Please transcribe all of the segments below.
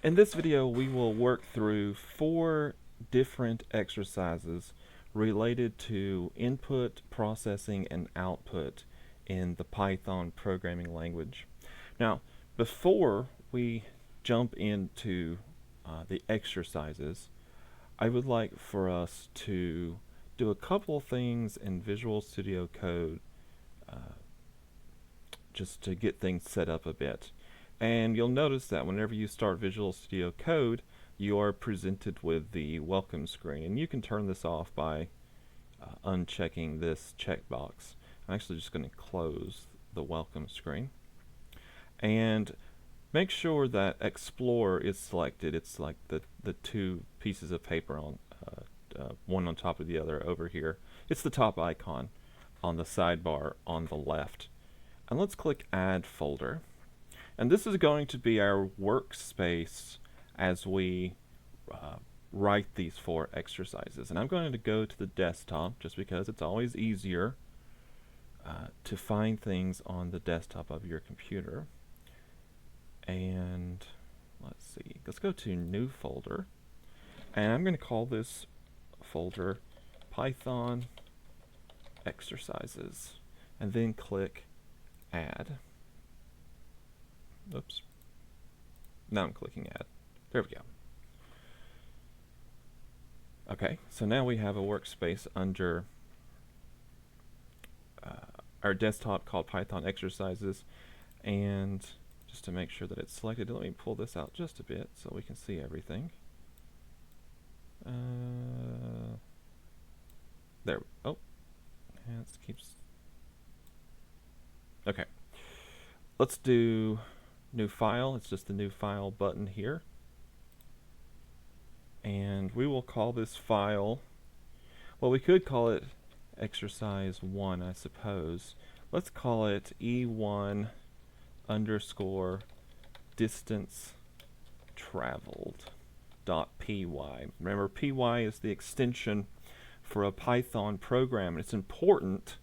In this video, we will work through 4 different exercises related to input, processing, and output in the Python programming language. Now, before we jump into the exercises, I would like for us to do a couple of things in Visual Studio Code just to get things set up a bit. And you'll notice that whenever you start Visual Studio Code, you are presented with the welcome screen. And you can turn this off by unchecking this checkbox. I'm actually just going to close the welcome screen. And make sure that Explorer is selected. It's like the two pieces of paper on one on top of the other over here. It's the top icon on the sidebar on the left. And let's click Add Folder. And this is going to be our workspace as we write these 4 exercises. And I'm going to go to the desktop just because it's always easier to find things on the desktop of your computer. And let's see, let's go to New Folder. And I'm going to call this folder Python Exercises. And then click Add. Oops. Now I'm clicking Add. There we go. Okay, so now we have a workspace under our desktop called Python Exercises. And just to make sure that it's selected, let me pull this out just a bit so we can see everything. There. Oh, and it keeps. Okay. Let's do New File. It's just the New File button here. And we will call this file, well, we could call it exercise 1, I suppose. Let's call it E1 underscore distance traveled .py. Remember, py is the extension for a Python program. It's important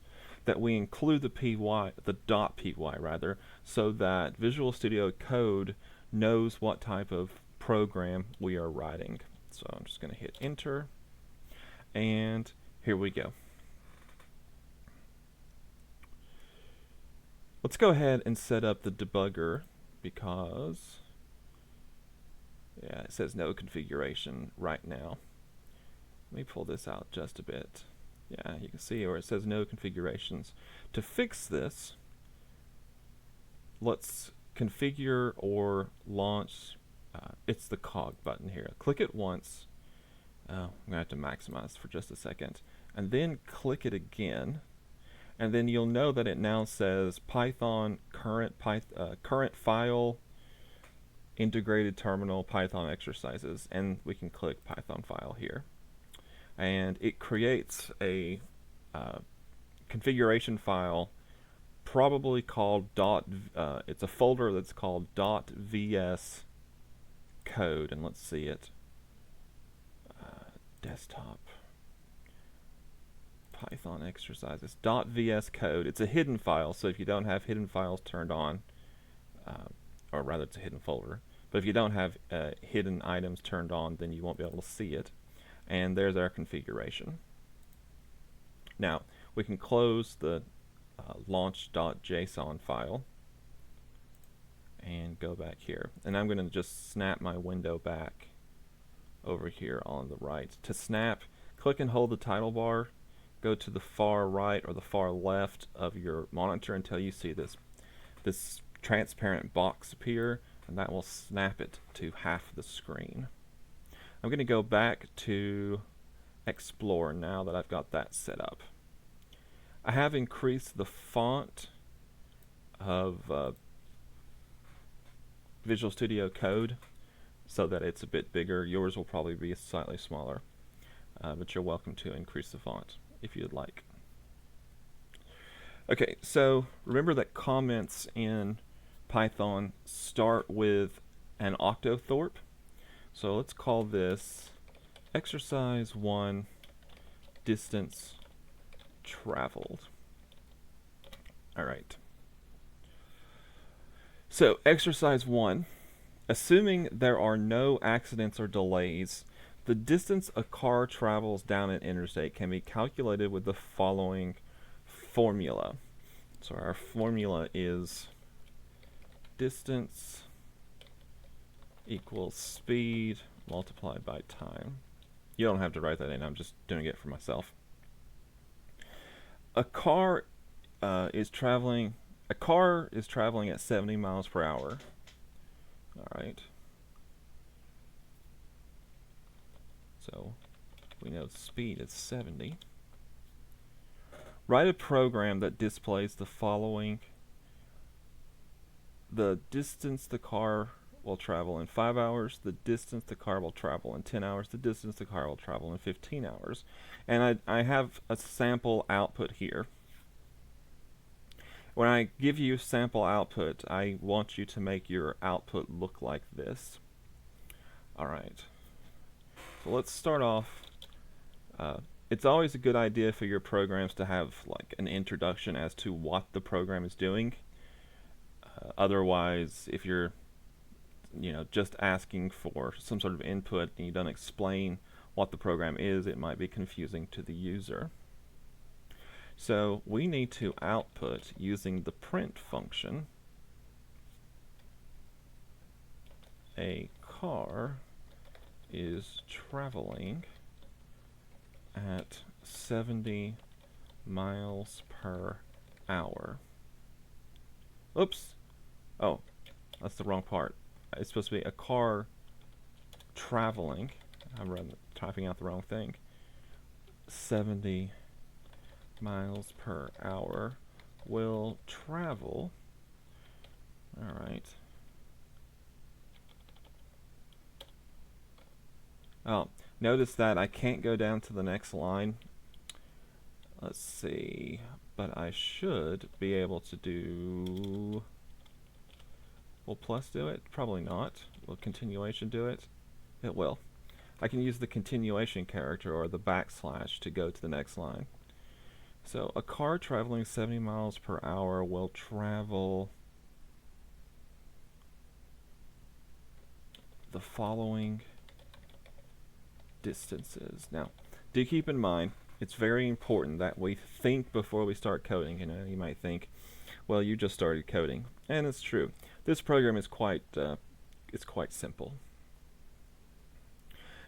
that we include the .py rather, so that Visual Studio Code knows what type of program we are writing. So I'm just going to hit Enter, and here we go. Let's go ahead and set up the debugger because it says no configuration right now. Let me pull this out just a bit. Yeah, you can see where it says no configurations. To fix this, let's configure or launch. It's the cog button here. Click it once. I'm going to have to maximize for just a second. And then click it again. And then you'll know that it now says Python current file integrated terminal Python exercises. And we can click Python file here. And it creates a configuration file, probably called it's a folder that's called .vs code, and let's see it. Desktop Python exercises .vs code. It's a hidden file, so if you don't have hidden files turned on, or rather it's a hidden folder, but if you don't have hidden items turned on, then you won't be able to see it. And there's our configuration. Now, we can close the launch.json file and go back here. And I'm going to just snap my window back over here on the right. To snap, click and hold the title bar, go to the far right or the far left of your monitor until you see this transparent box appear, and that will snap it to half the screen. I'm going to go back to Explorer now that I've got that set up. I have increased the font of Visual Studio Code so that it's a bit bigger. Yours will probably be slightly smaller, but you're welcome to increase the font if you'd like. Okay, so remember that comments in Python start with an octothorpe. So let's call this exercise 1 distance traveled. All right. So exercise 1 Assuming there are no accidents or delays, the distance a car travels down an interstate can be calculated with the following formula. So our formula is distance equals speed multiplied by time. You don't have to write that in, I'm just doing it for myself. A car is traveling at 70 miles per hour. All right. So we know speed is 70. Write a program that displays the following: the distance the car will travel in 5 hours, the distance the car will travel in 10 hours, the distance the car will travel in 15 hours. And I have a sample output here. When I give you sample output, I want you to make your output look like this. Alright, so let's start off. It's always a good idea for your programs to have like an introduction as to what the program is doing. Otherwise, if you're just asking for some sort of input and you don't explain what the program is, it might be confusing to the user. So we need to output using the print function a car is traveling at 70 miles per hour. Oops. Oh, that's the wrong part. It's supposed to be a car traveling. I'm typing out the wrong thing. 70 miles per hour will travel. All right. Oh, notice that I can't go down to the next line. Let's see, but I should be able to do... Will plus do it? Probably not. Will continuation do it? It will. I can use the continuation character or the backslash to go to the next line. So a car traveling 70 miles per hour will travel the following distances. Now, do keep in mind, it's very important that we think before we start coding. You might think, well, you just started coding, and it's true. This program is quite simple.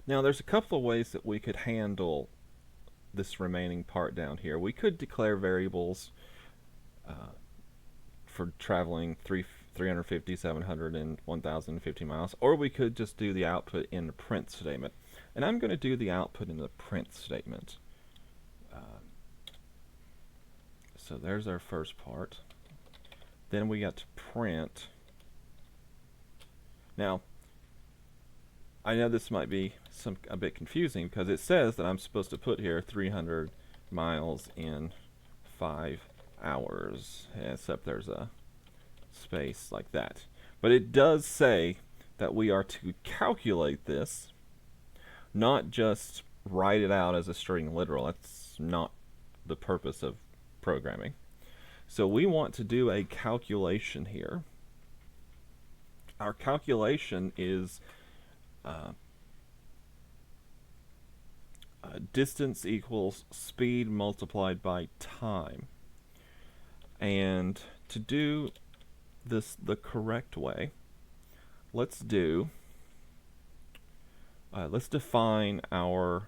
Now, there's a couple of ways that we could handle this remaining part down here. We could declare variables for traveling 350, 700, and 1,050 miles, or we could just do the output in the print statement. And I'm going to do the output in the print statement. So there's our first part. Then we got to print. Now, I know this might be a bit confusing because it says that I'm supposed to put here 300 miles in 5 hours, except there's a space like that. But it does say that we are to calculate this, not just write it out as a string literal. That's not the purpose of programming. So we want to do a calculation here. Our calculation is distance equals speed multiplied by time. And to do this the correct way, let's define our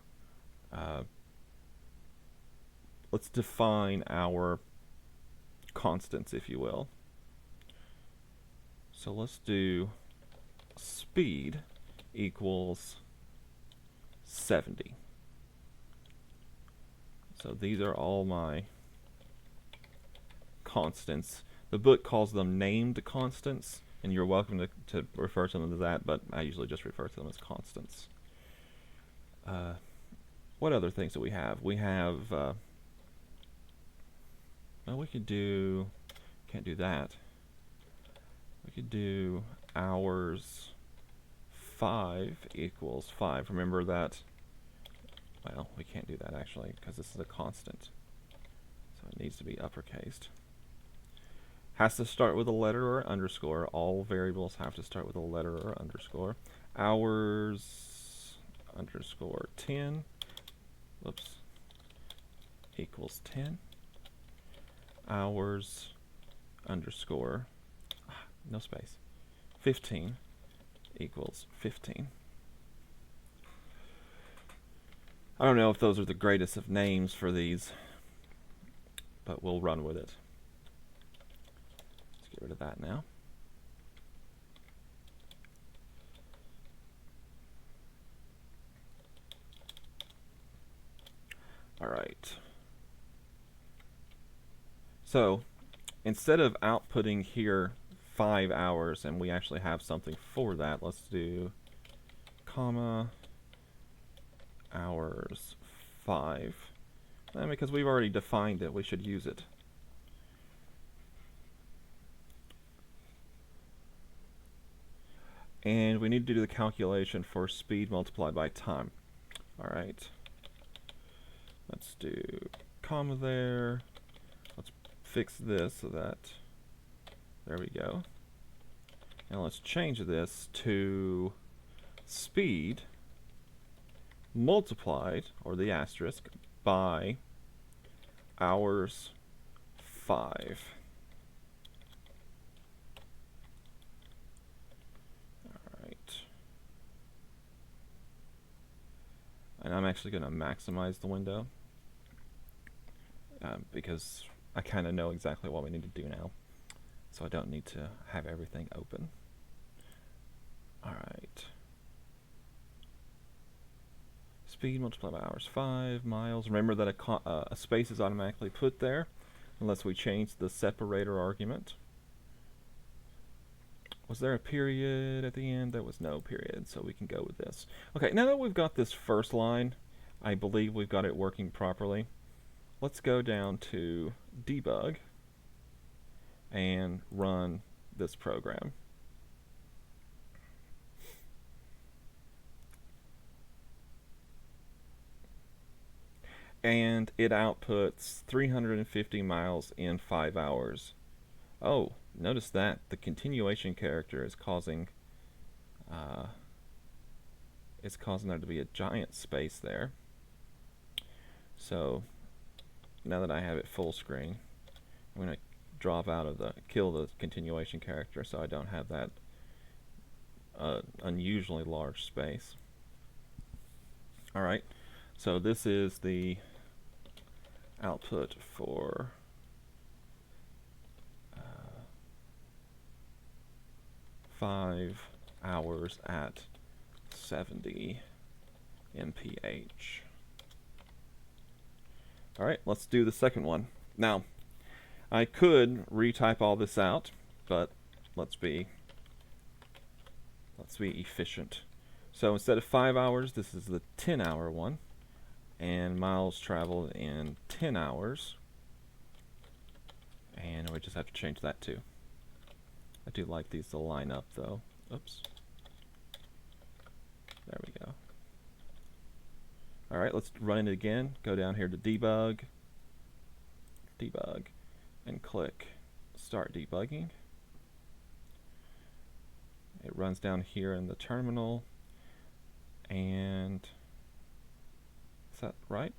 constants, if you will. So let's do speed equals 70. So these are all my constants. The book calls them named constants, and you're welcome to refer to them as that, but I usually just refer to them as constants. What other things do we have? We have, well, we could do, can't do that. We could do hours 5 equals 5. Remember that, well, we can't do that actually because this is a constant. So it needs to be uppercased. Has to start with a letter or underscore. All variables have to start with a letter or underscore. Hours underscore 10. Whoops. Equals 10. Hours underscore, no space, 15 equals 15. I don't know if those are the greatest of names for these, but we'll run with it. Let's get rid of that now. All right. So instead of outputting here 5 hours, and we actually have something for that, let's do comma hours 5. And because we've already defined it, we should use it. And we need to do the calculation for speed multiplied by time. All right. Let's do comma there. Let's fix this so that, there we go. Now let's change this to speed multiplied, or the asterisk, by hours 5. Alright. And I'm actually going to maximize the window because I kind of know exactly what we need to do now. So I don't need to have everything open. Alright. Speed multiplied by hours 5, miles. Remember that a space is automatically put there unless we change the separator argument. Was there a period at the end? There was no period, so we can go with this. Okay, now that we've got this first line, I believe we've got it working properly. Let's go down to debug and run this program. And it outputs 350 miles in 5 hours. Oh, notice that the continuation character is causing there to be a giant space there. So now that I have it full screen, I'm going to drop out of kill the continuation character so I don't have that unusually large space. Alright, so this is the output for 5 hours at 70 mph. Alright, let's do the second one. Now, I could retype all this out, but let's be efficient. So instead of 5 hours, this is the 10-hour one, and miles traveled in 10 hours. And we just have to change that too. I do like these to line up though. Oops. There we go. Alright, let's run it again. Go down here to debug, and click start debugging. It runs down here in the terminal, and is that right?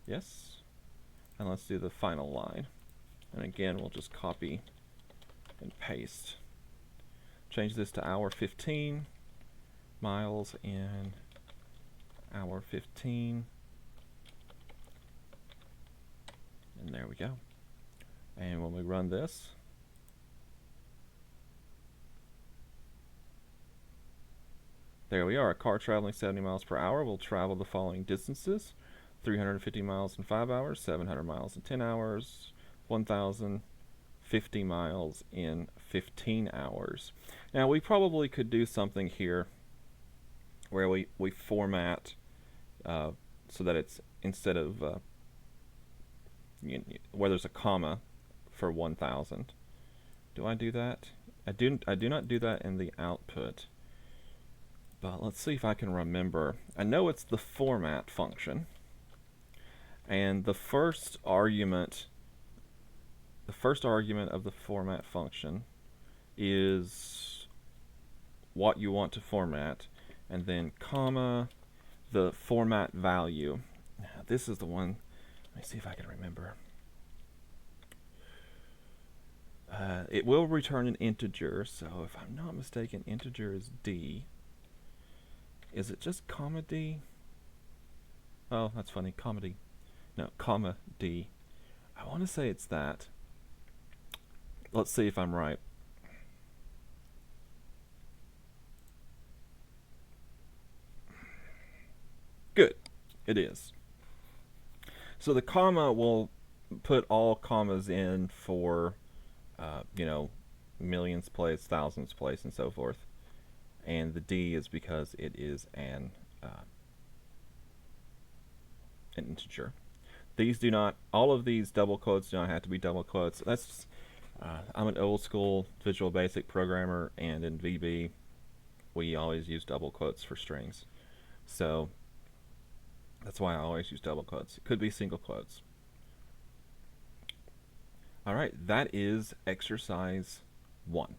Yes. And let's do the final line. And again, we'll just copy and paste. Change this to hour 15, miles in hour 15. And there we go. And when we run this, there we are. A car traveling 70 miles per hour will travel the following distances: 350 miles in 5 hours, 700 miles in 10 hours, 1,050 miles in 15 hours. Now we probably could do something here where we format so that it's, instead of where there's a comma for 1,000. Do I do that? I do not do that in the output. But let's see if I can remember. I know it's the format function, and the first argument the first argument of the format function is what you want to format, and then comma the format value. Now, this is the one. Let me see if I can remember. It will return an integer, so if I'm not mistaken, integer is D. Is it just comma D? Oh, that's funny. Comma D. No, comma D. I want to say it's that. Let's see if I'm right. Good. It is. So the comma will put all commas in for, millions place, thousands place, and so forth. And the D is because it is an integer. These do not, all of these double quotes do not have to be double quotes. That's, I'm an old school Visual Basic programmer, and in VB, we always use double quotes for strings. So that's why I always use double quotes. It could be single quotes. All right, that is exercise 1.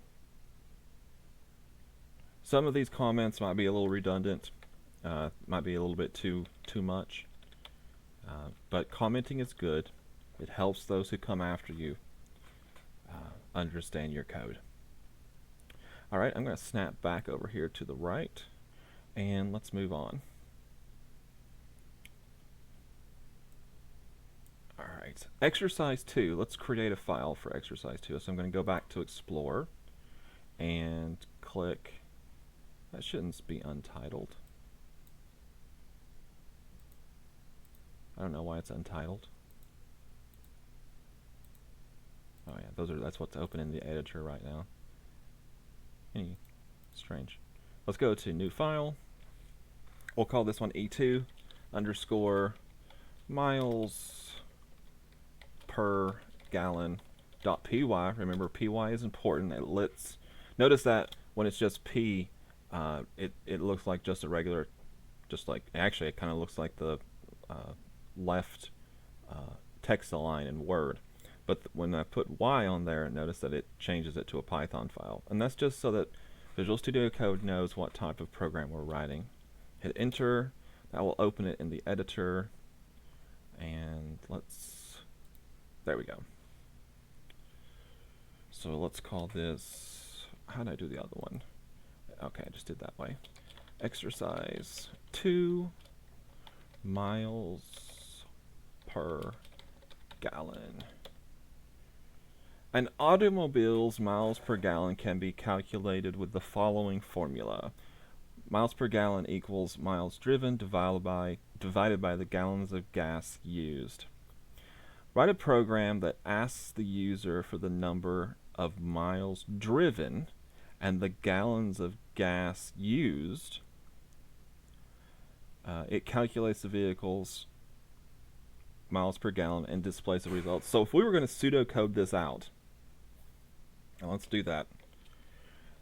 Some of these comments might be a little redundant, might be a little bit too much, but commenting is good. It helps those who come after you understand your code. All right, I'm going to snap back over here to the right, and let's move on. All right, exercise 2. Let's create a file for exercise 2. So I'm going to go back to Explorer and click. That shouldn't be untitled. I don't know why it's untitled. Oh yeah, that's what's open in the editor right now. Strange. Let's go to new file. We'll call this one E2 underscore miles per gallon dot py. Remember, py is important. Notice that when it's just p, it looks like just a regular, actually it kind of looks like the left text line in Word. But when I put y on there, notice that it changes it to a Python file. And that's just so that Visual Studio Code knows what type of program we're writing. Hit enter. That will open it in the editor. And there we go. So let's call this, how did I do the other one? Okay, I just did that way. Exercise 2 miles per gallon. An automobile's miles per gallon can be calculated with the following formula. Miles per gallon equals miles driven divided by the gallons of gas used. Write a program that asks the user for the number of miles driven and the gallons of gas used. It calculates the vehicle's miles per gallon and displays the results. So if we were going to pseudocode this out, now let's do that.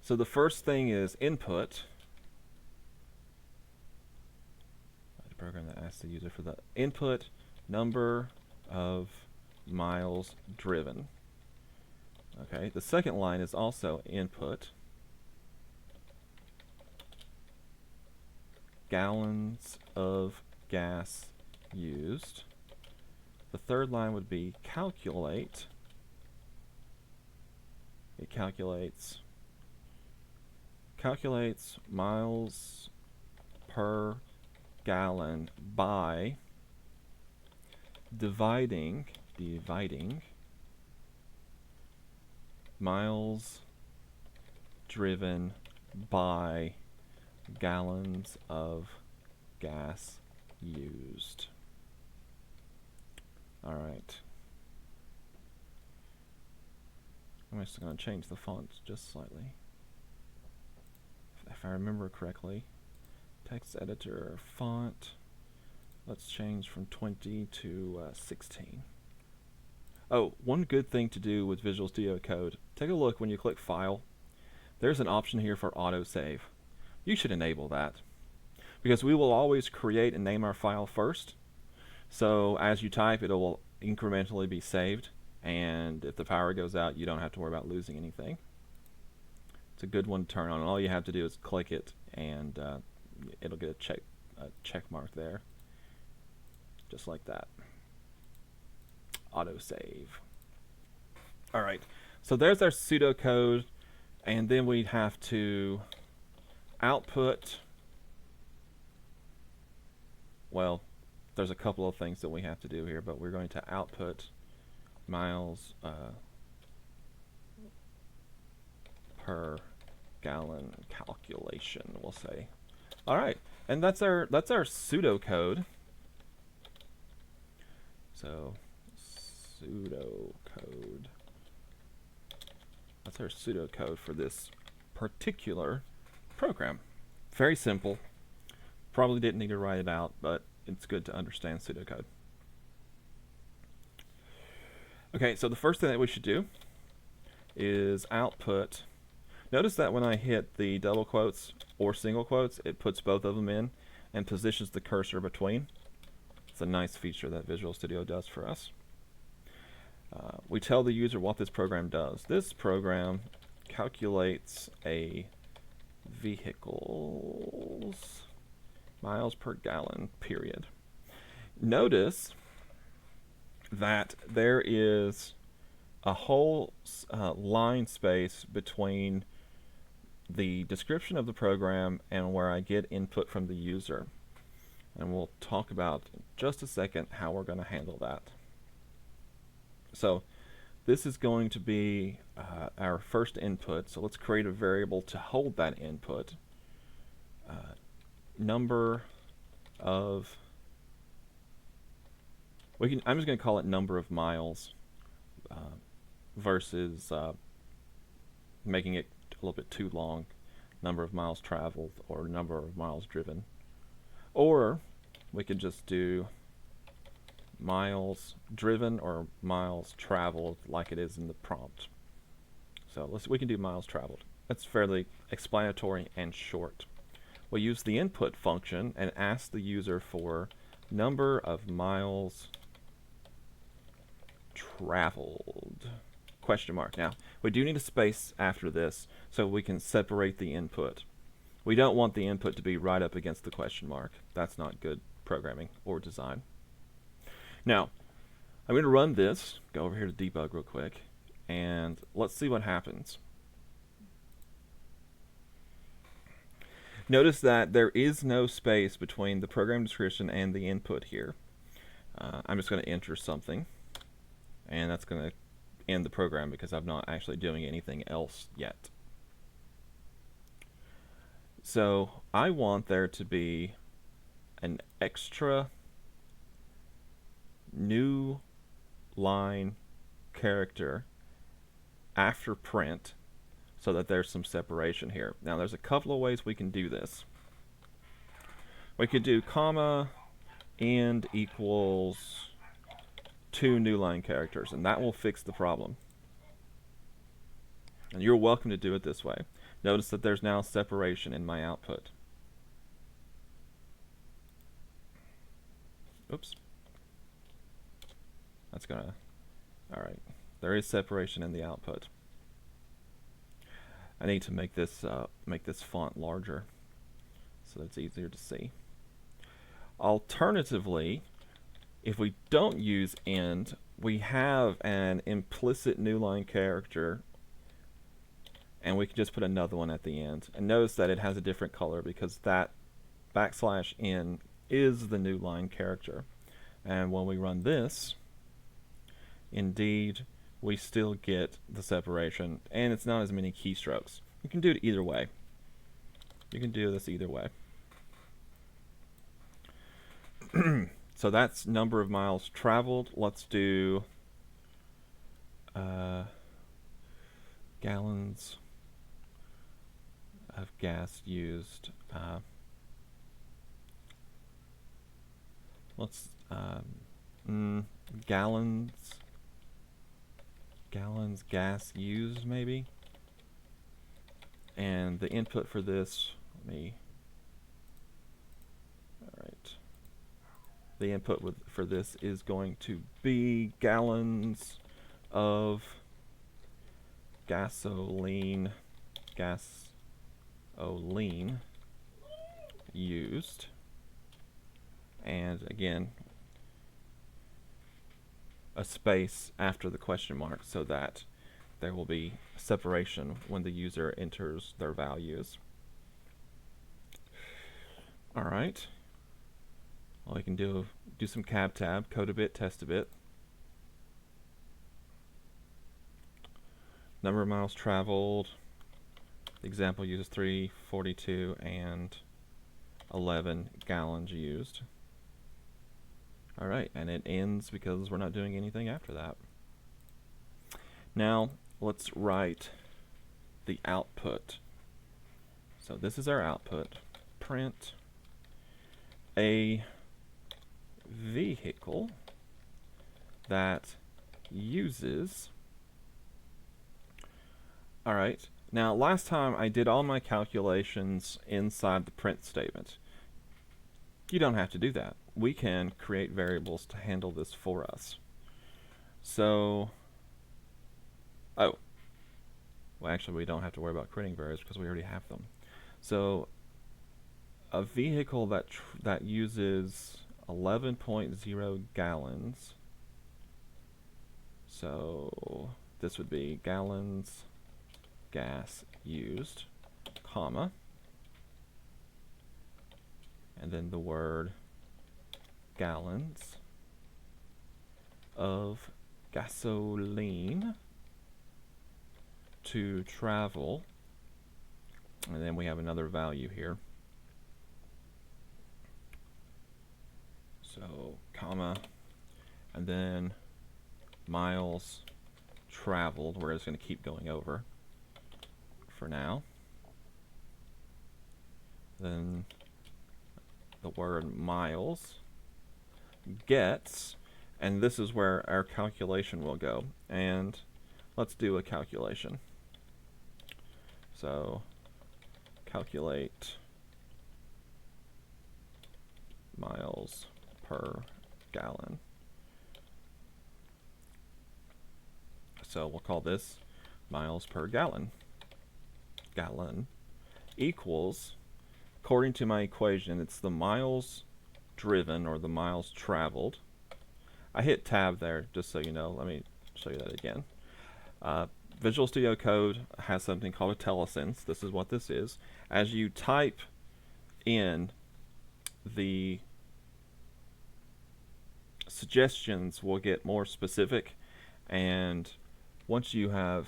So the first thing is input. The program that asks the user for the input number of miles driven. Okay, the second line is also input gallons of gas used. The third line would be calculate. It calculates miles per gallon by dividing miles driven by gallons of gas used. All right. I'm just going to change the font just slightly. If I remember correctly, text editor font, let's change from 20 to 16. Oh, one good thing to do with Visual Studio Code, take a look when you click File. There's an option here for autosave. You should enable that, because we will always create and name our file first. So as you type, it will incrementally be saved. and if the power goes out, you don't have to worry about losing anything. It's a good one to turn on. All you have to do is click it, and it'll get a check mark there, just like that. Autosave. All right, so there's our pseudocode, and then we have to output. Well, there's a couple of things that we have to do here, but we're going to output miles per gallon calculation, we'll say. All right, and that's our pseudocode. So pseudocode. That's our pseudocode for this particular program. Very simple. Probably didn't need to write it out, but it's good to understand pseudocode. Okay, so the first thing that we should do is output. Notice that when I hit the double quotes or single quotes, it puts both of them in and positions the cursor between. It's a nice feature that Visual Studio does for us. We tell the user what this program does. This program calculates a vehicle's miles per gallon, period. Notice that there is a whole line space between the description of the program and where I get input from the user. And we'll talk about in just a second how we're going to handle that. So this is going to be our first input. So let's create a variable to hold that input. Number of, I'm just going to call it number of miles versus making it a little bit too long, number of miles traveled or number of miles driven. Or we could just do miles driven or miles traveled like it is in the prompt. So we can do miles traveled. That's fairly explanatory and short. We'll use the input function and ask the user for number of miles traveled, question mark. Now, we do need a space after this so we can separate the input. We don't want the input to be right up against the question mark. That's not good programming or design. Now, I'm going to run this, go over here to debug real quick, and let's see what happens. Notice that there is no space between the program description and the input here. I'm just going to enter something, and that's going to end the program because I'm not actually doing anything else yet. So I want there to be an extra new line character after print so that there's some separation here. Now there's a couple of ways we can do this. We could do comma end equals 2 new line characters, and that will fix the problem. And you're welcome to do it this way. Notice that there's now separation in my output. Oops. That's gonna, all right. There is separation in the output. I need to make this font larger so it's easier to see. Alternatively, if we don't use end, we have an implicit new line character, and we can just put another one at the end. And notice that it has a different color because that \n is the new line character. And when we run this, indeed, we still get the separation, and it's not as many keystrokes. You can do it either way. You can do this either way. So that's number of miles traveled. Let's do gallons of gas used. Let's gallons gas used, maybe. And the input for this, alright. The input for this is going to be gallons of gasoline used. And again, a space after the question mark so that there will be separation when the user enters their values. All right. Well, we can do some cab tab, code a bit, test a bit. Number of miles traveled. The example uses 342 and 11 gallons used. All right, and it ends because we're not doing anything after that. Now, let's write the output. So this is our output. Print a vehicle that uses. All right, now last time I did all my calculations inside the print statement. You don't have to do that. We can create variables to handle this for us. So, well actually we don't have to worry about creating variables because we already have them. So a vehicle that uses 11.0 gallons, so this would be gallons gas used, comma, and then the word gallons of gasoline to travel, and then we have another value here. So, comma, and then miles traveled, where it's going to keep going over for now. Then the word miles gets, and this is where our calculation will go. And let's do a calculation. So, calculate miles per gallon. So we'll call this miles per gallon. Gallon equals, according to my equation, it's the miles driven or the miles traveled. I hit tab there just so you know. Let me show you that again. Visual Studio Code has something called a telesense. This is what this is. As you type in the suggestions, will get more specific, and once you have,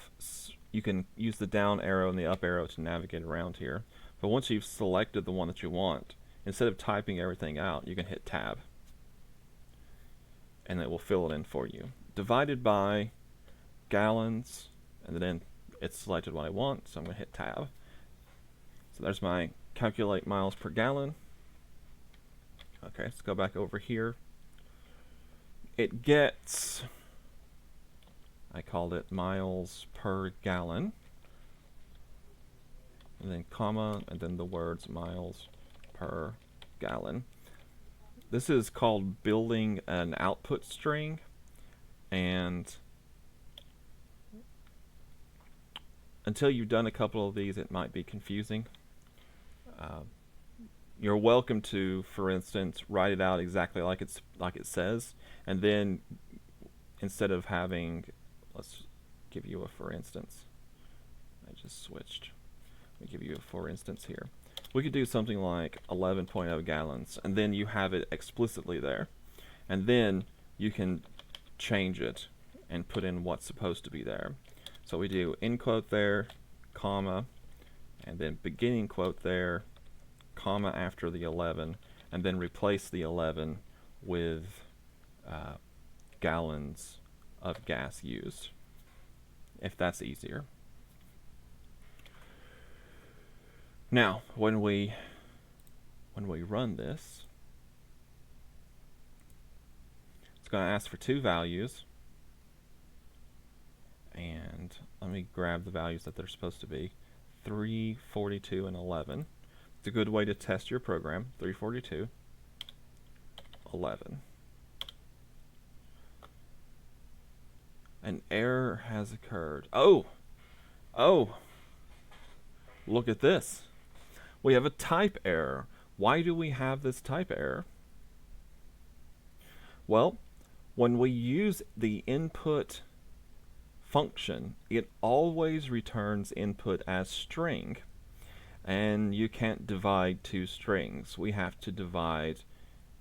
you can use the down arrow and the up arrow to navigate around here. But once you've selected the one that you want, instead of typing everything out, you can hit tab and it will fill it in for you. Divided by gallons, and then it's selected what I want, so I'm going to hit tab. So there's my calculate miles per gallon. Okay, let's go back over here. It gets, I called it miles per gallon, and then comma, and then the words miles per gallon. This is called building an output string, and until you've done a couple of these, it might be confusing. You're welcome to, for instance, write it out exactly like it says, and then instead of having, let's give you a for instance. I just switched. Let me give you a for instance here. We could do something like 11.0 gallons, and then you have it explicitly there, and then you can change it and put in what's supposed to be there. So we do end quote there, comma, and then beginning quote there, comma after the 11, and then replace the 11 with gallons of gas used, if that's easier. Now, when we run this, it's going to ask for two values, and let me grab the values that they're supposed to be. 342 and 11. It's a good way to test your program. 342, 11. An error has occurred. Oh, oh, look at this. We have a type error. Why do we have this type error? Well, when we use the input function, it always returns input as string. And you can't divide two strings. We have to divide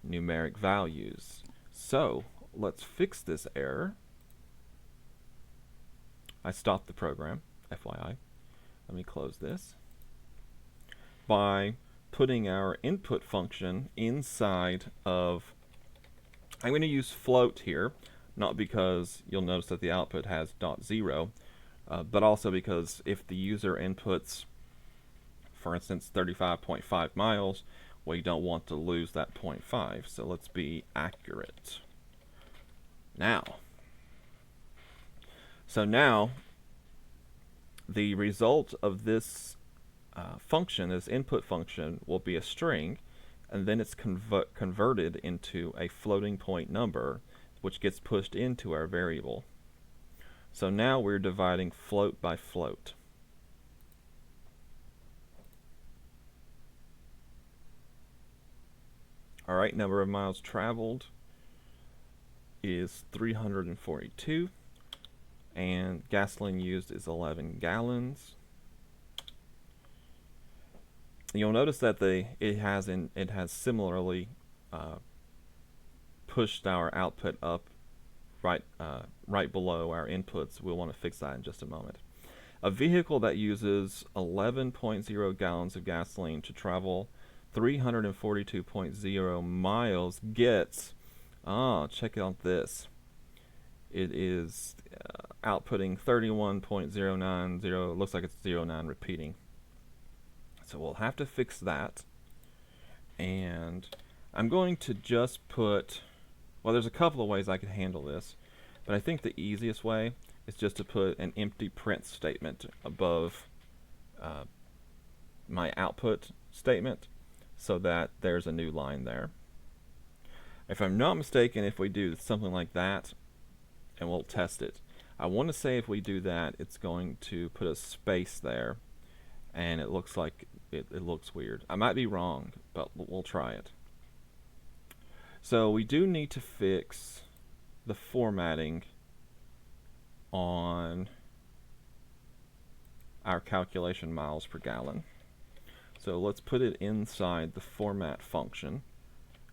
numeric values. So let's fix this error. I stopped the program, FYI. Let me close this. By putting our input function inside of, I'm going to use float here, not because you'll notice that the output has .0, but also because if the user inputs, for instance, 35.5 miles, we don't want to lose that 0.5, so let's be accurate. Now, the result of this function, this input function, will be a string, and then it's converted into a floating point number, which gets pushed into our variable. So now we're dividing float by float. All right, number of miles traveled is 342, and gasoline used is 11 gallons. You'll notice that it has similarly pushed our output up right below our inputs. We'll want to fix that in just a moment. A vehicle that uses 11.0 gallons of gasoline to travel 342.0 miles gets, check out this. It is outputting 31.090. Looks like it's 09 repeating. So we'll have to fix that. And I'm going to just put, well, there's a couple of ways I could handle this, but I think the easiest way is just to put an empty print statement above my output statement so that there's a new line there. If I'm not mistaken, if we do something like that, and we'll test it, I want to say if we do that, it's going to put a space there, and it looks like it looks weird. I might be wrong, but we'll try it. So we do need to fix the formatting on our calculation miles per gallon. So let's put it inside the format function,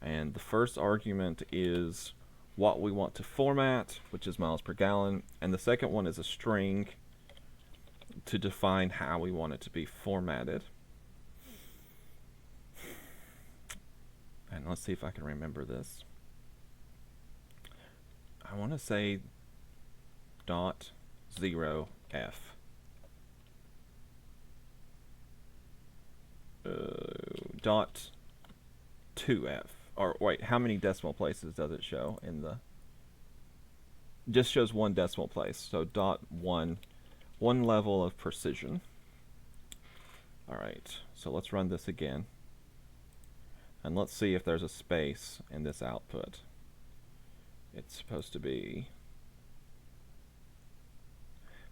and the first argument is what we want to format, which is miles per gallon, and the second one is a string to define how we want it to be formatted. And let's see if I can remember this. I want to say .0f. .2f. Or wait, how many decimal places does it show in the? Just shows one decimal place. So .1, one level of precision. All right. So let's run this again. And let's see if there's a space in this output. It's supposed to be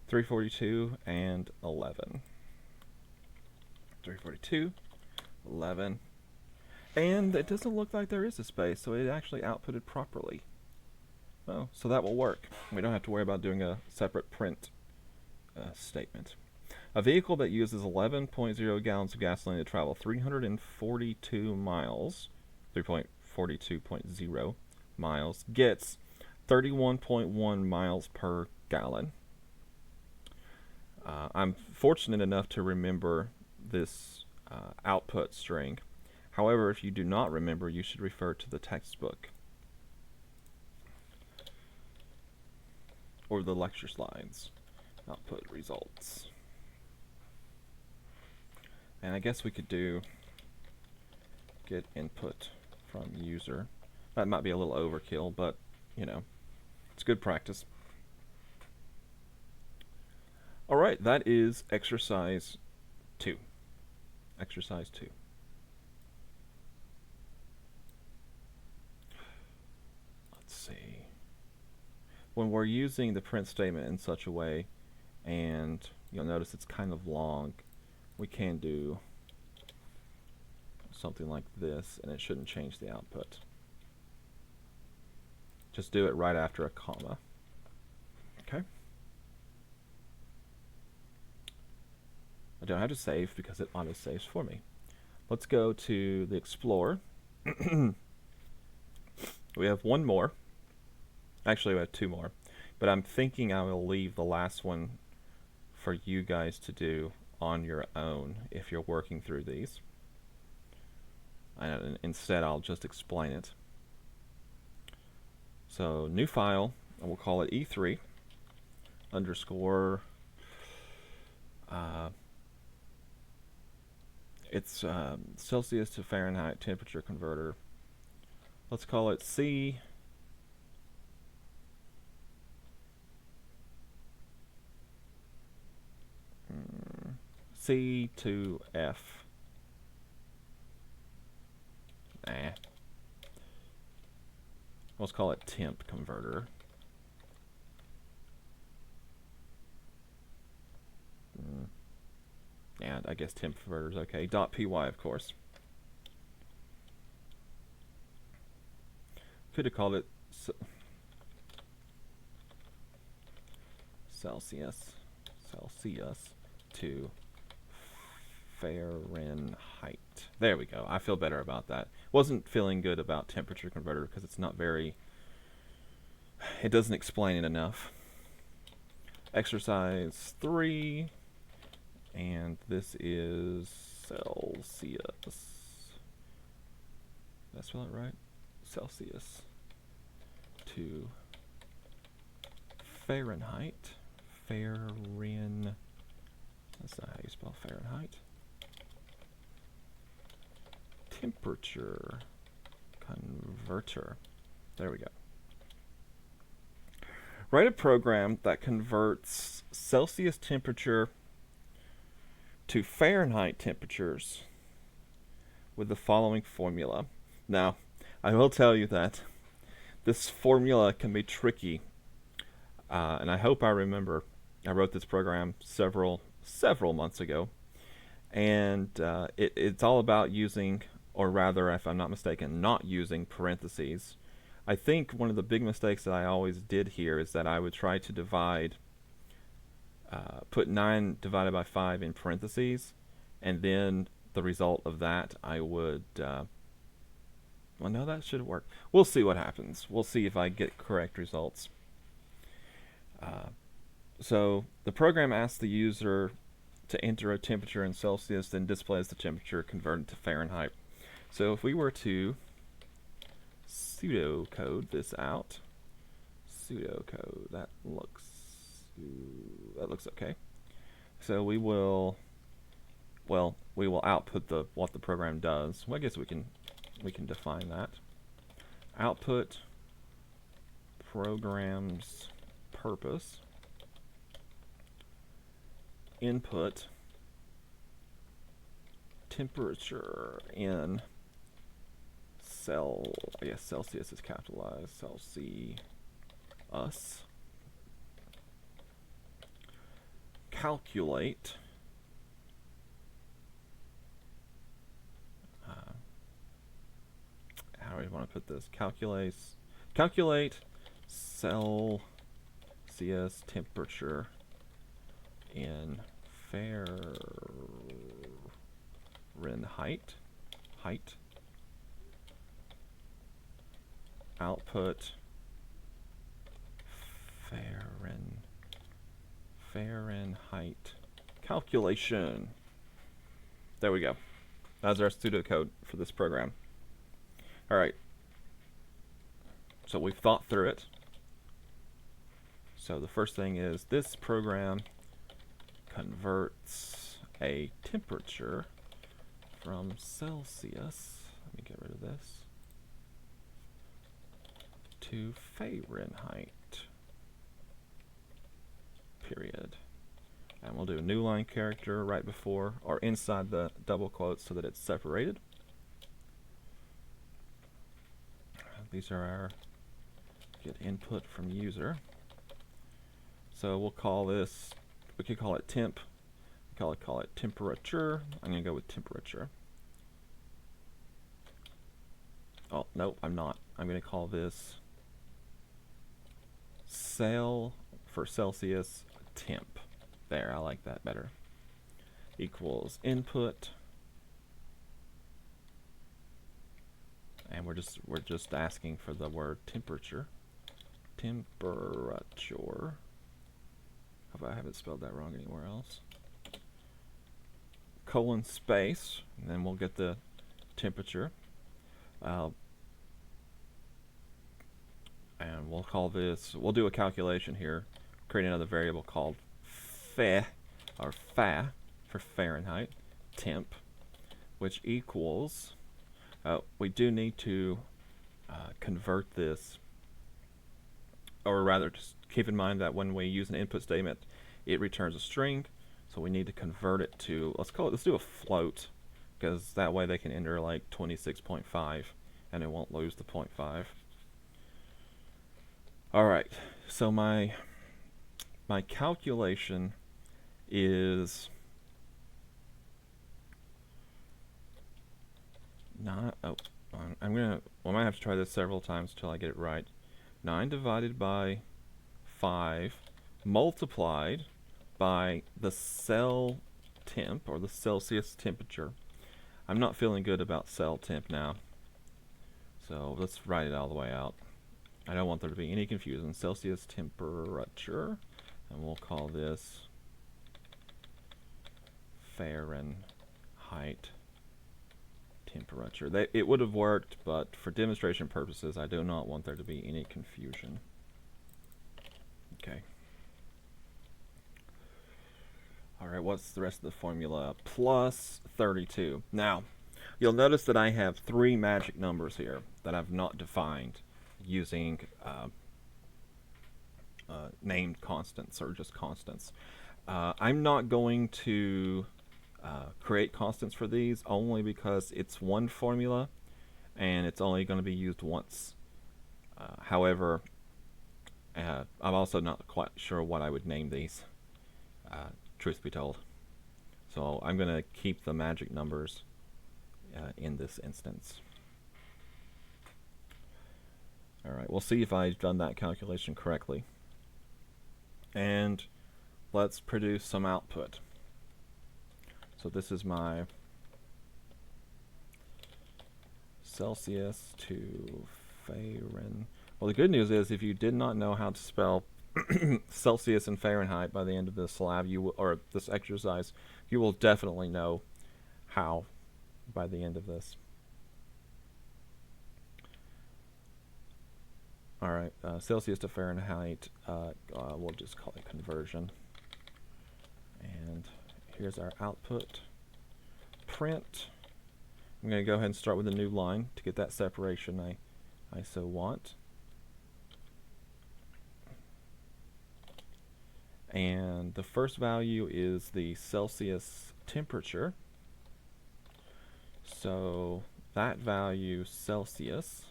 342 and 11. 342, 11. And it doesn't look like there is a space, so it actually outputted properly. Oh, so that will work. We don't have to worry about doing a separate print statement. A vehicle that uses 11.0 gallons of gasoline to travel 342 miles, 3.42.0 miles, gets 31.1 miles per gallon. I'm fortunate enough to remember this output string. However, if you do not remember, you should refer to the textbook or the lecture slides. Output results. And I guess we could do get input from user. That might be a little overkill, but you know, it's good practice. All right, that is exercise 2. Exercise 2. Let's see. when we're using the print statement in such a way, and you'll notice it's kind of long, we can do something like this, and it shouldn't change the output. Just do it right after a comma. Okay. I don't have to save because it auto-saves for me. Let's go to the Explorer. We have one more. Actually, we have two more. But I'm thinking I will leave the last one for you guys to do on your own if you're working through these. And instead, I'll just explain it. So, new file, and we'll call it E3 underscore. It's Celsius to Fahrenheit temperature converter. Let's call it C. C to F. Let's call it temp converter. Yeah, I guess temp converter is okay. .py, of course. Could have called it Celsius to Fahrenheit. There we go. I feel better about that. Wasn't feeling good about temperature converter because it's not very, it doesn't explain it enough. Exercise 3, and this is Celsius. Did I spell it right? Celsius to Fahrenheit. That's not how you spell Fahrenheit. Temperature converter. There we go. Write a program that converts Celsius temperature to Fahrenheit temperatures with the following formula. Now, I will tell you that this formula can be tricky, and I hope I remember. I wrote this program several months ago, and it's all about using, or rather, if I'm not mistaken, not using parentheses. I think one of the big mistakes that I always did here is that I would try to divide, put 9 divided by 5 in parentheses, and then the result of that I would, well, no, that should work. We'll see what happens. We'll see if I get correct results. So the program asks the user to enter a temperature in Celsius, then displays the temperature converted to Fahrenheit. So if we were to pseudocode this out, pseudocode, that looks okay. So we will output what the program does. Well, I guess we can define that. Output program's purpose. Input temperature in I guess Celsius is capitalized, Celsius. Calculate how do we want to put this? Calculate Celsius temperature in Fahrenheit. Output Fahrenheit calculation. There we go. That's our pseudocode for this program. All right. So we've thought through it. So the first thing is this program converts a temperature from Celsius. Let me get rid of this. To Fahrenheit. Period. And we'll do a new line character right before or inside the double quotes so that it's separated. These are our get input from user. So we'll call this, we could call it temp, call it temperature. I'm going to go with temperature. Oh, nope, I'm not. I'm going to call this cell for Celsius temp. There, I like that better. Equals input. And we're just asking for the word temperature. Temperature. Hope I haven't spelled that wrong anywhere else. Colon space, and then we'll get the temperature. And we'll call this, we'll do a calculation here, create another variable called fa, or fa, for Fahrenheit, temp, which equals, we do need to convert this, or rather just keep in mind that when we use an input statement, it returns a string, so we need to convert it to, let's do a float, because that way they can enter like 26.5 and it won't lose the 0.5. Alright, so my calculation is not, I might have to try this several times until I get it right. 9 divided by 5 multiplied by the cell temp, or the Celsius temperature. I'm not feeling good about cell temp now, so let's write it all the way out. I don't want there to be any confusion. Celsius temperature, and we'll call this Fahrenheit temperature. It would have worked, but for demonstration purposes, I do not want there to be any confusion. Okay. Alright, what's the rest of the formula? Plus 32. Now, you'll notice that I have 3 magic numbers here that I've not defined using named constants, or just constants. I'm not going to create constants for these, only because it's one formula and it's only going to be used once. However, I'm also not quite sure what I would name these, truth be told. So I'm going to keep the magic numbers in this instance. Alright, we'll see if I've done that calculation correctly. And let's produce some output. So this is my Celsius to Fahrenheit. Well, the good news is, if you did not know how to spell Celsius and Fahrenheit by the end of this lab, or this exercise, you will definitely know how by the end of this. Alright, Celsius to Fahrenheit, we'll just call it conversion. And here's our output. Print. I'm going to go ahead and start with a new line to get that separation I so want. And the first value is the Celsius temperature. So that value, Celsius,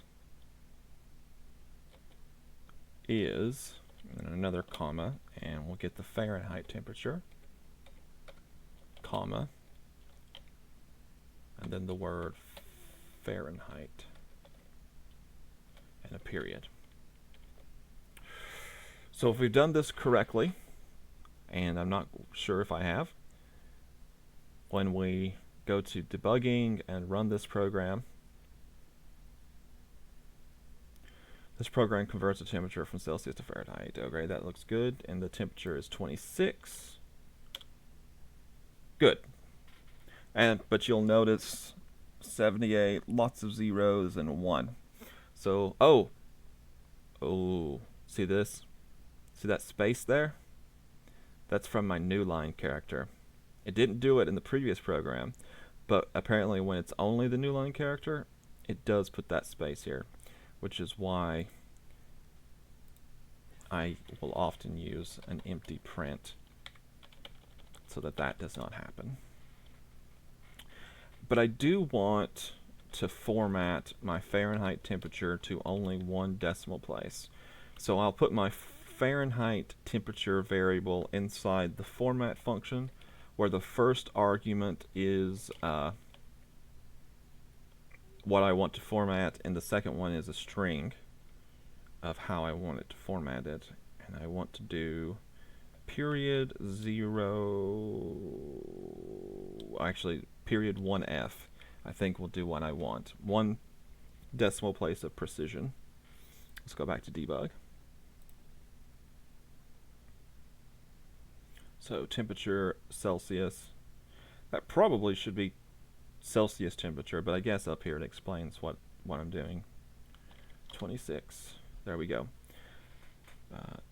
is, and another comma, and we'll get the Fahrenheit temperature, comma, and then the word Fahrenheit, and a period. So if we've done this correctly, and I'm not sure if I have, when we go to debugging and run this program converts the temperature from Celsius to Fahrenheit. Okay, that looks good, and the temperature is 26. Good. But you'll notice 78, lots of zeros and 1. So, oh, see this? See that space there? That's from my new line character. It didn't do it in the previous program, but apparently when it's only the new line character, it does put that space here, which is why I will often use an empty print so that does not happen. But I do want to format my Fahrenheit temperature to only 1 decimal place. So I'll put my Fahrenheit temperature variable inside the format function, where the first argument is what I want to format, and the second one is a string of how I want it to format it. And I want to do period 0, actually period 1f. I think we'll do what I want. 1 decimal place of precision. Let's go back to debug. So temperature Celsius. That probably should be Celsius temperature, but I guess up here it explains what I'm doing. 26. There we go.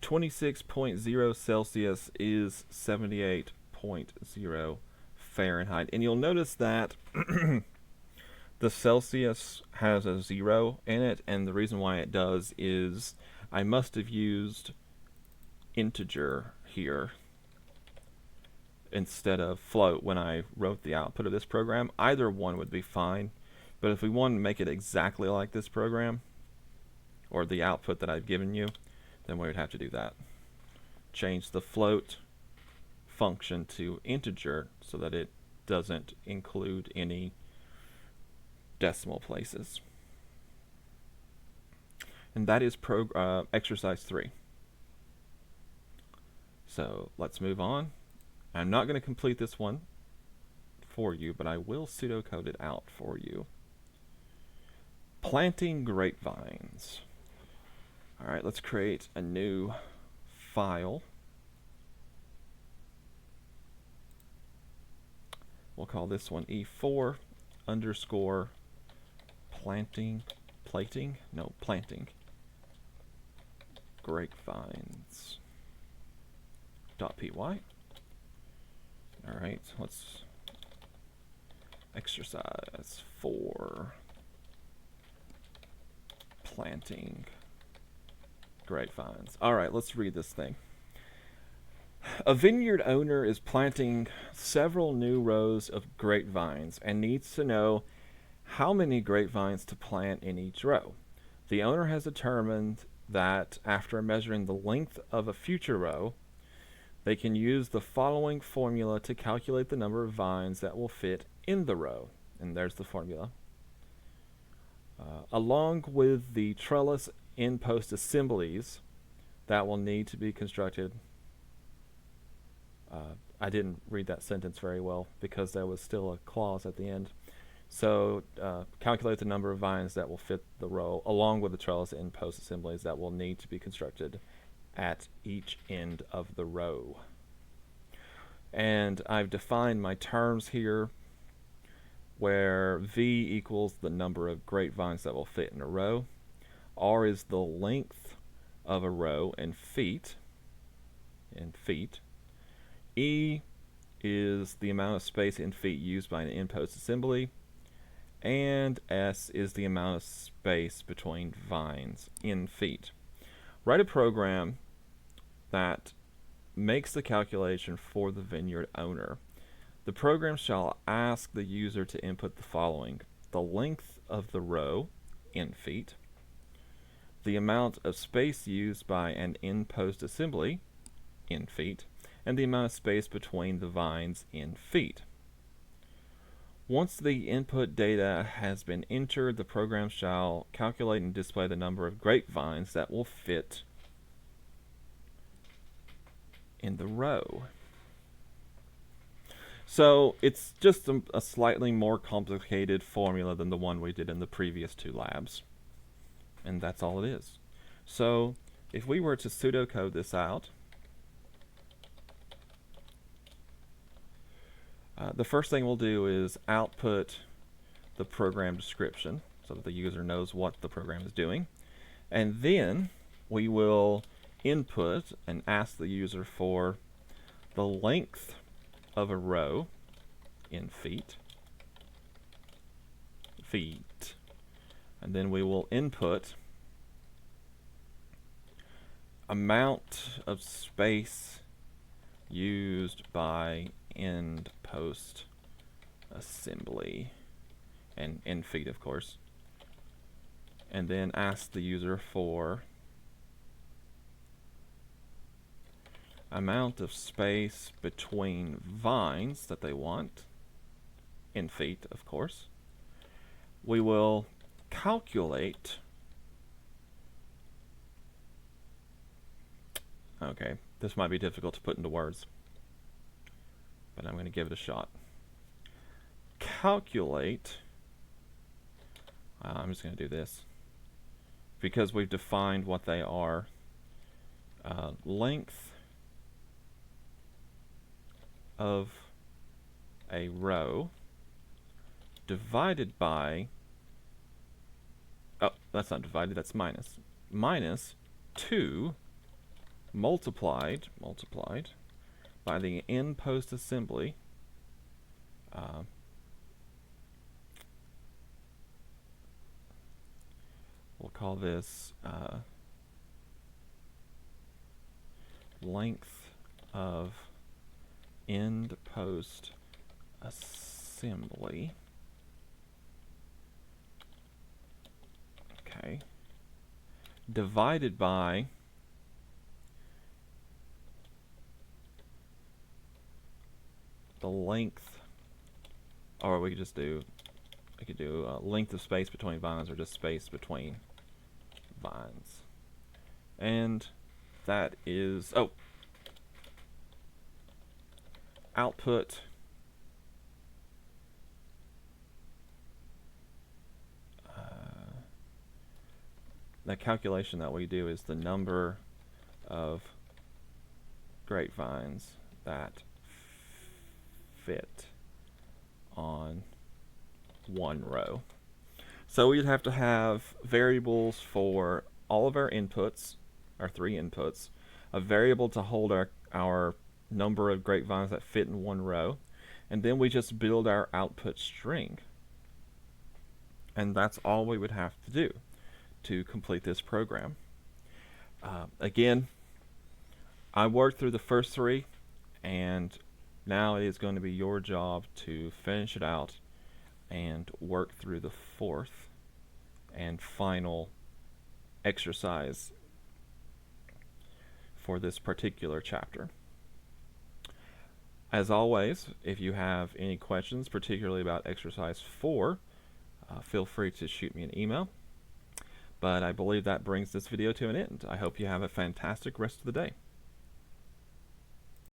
26.0 Celsius is 78.0 Fahrenheit. And you'll notice that the Celsius has a 0 in it, and the reason why it does is I must have used integer here instead of float when I wrote the output of this program. Either one would be fine, but if we want to make it exactly like this program, or the output that I've given you, then we would have to do that. Change the float function to integer so that it doesn't include any decimal places. And that is exercise 3. So let's move on. I'm not going to complete this one for you, but I will pseudocode it out for you. Planting grapevines. All right, let's create a new file. We'll call this one E4 underscore planting grapevines .py. All right, let's exercise 4 planting grapevines. All right, let's read this thing. A vineyard owner is planting several new rows of grapevines and needs to know how many grapevines to plant in each row. The owner has determined that after measuring the length of a future row, they can use the following formula to calculate the number of vines that will fit in the row. And there's the formula. Along with the trellis in-post assemblies that will need to be constructed. I didn't read that sentence very well because there was still a clause at the end. So calculate the number of vines that will fit the row along with the trellis in-post assemblies that will need to be constructed at each end of the row. And I've defined my terms here where V equals the number of grapevines that will fit in a row. R is the length of a row in feet. E is the amount of space in feet used by an in-post assembly. And S is the amount of space between vines in feet. Write a program that makes the calculation for the vineyard owner. The program shall ask the user to input the following: the length of the row in feet, the amount of space used by an in-post assembly in feet, and the amount of space between the vines in feet. Once the input data has been entered, the program shall calculate and display the number of grapevines that will fit in the row. So it's just a slightly more complicated formula than the one we did in the previous 2 labs. And that's all it is. So if we were to pseudocode this out, the first thing we'll do is output the program description so that the user knows what the program is doing. And then we will input and ask the user for the length of a row in feet. And then we will input amount of space used by end post assembly, and in feet of course, and then ask the user for amount of space between vines that they want, in feet, of course. We will calculate. Okay, this might be difficult to put into words, but I'm going to give it a shot. Calculate. I'm just going to do this because we've defined what they are. Length of a row divided by, oh, that's not divided, that's minus. Minus 2 multiplied by the end post assembly we'll call this length of end post assembly. Okay. Divided by the length, or we could just do, length of space between vines, or just space between vines. And that is, oh, output the calculation that we do is the number of grapevines that fit on one row. So we'd have to have variables for all of our inputs, our 3 inputs, a variable to hold our number of grapevines that fit in one row, and then we just build our output string. And that's all we would have to do to complete this program. Again, I worked through the first 3, and now it is going to be your job to finish it out and work through the 4th and final exercise for this particular chapter. As always, if you have any questions, particularly about exercise 4, feel free to shoot me an email. But I believe that brings this video to an end. I hope you have a fantastic rest of the day.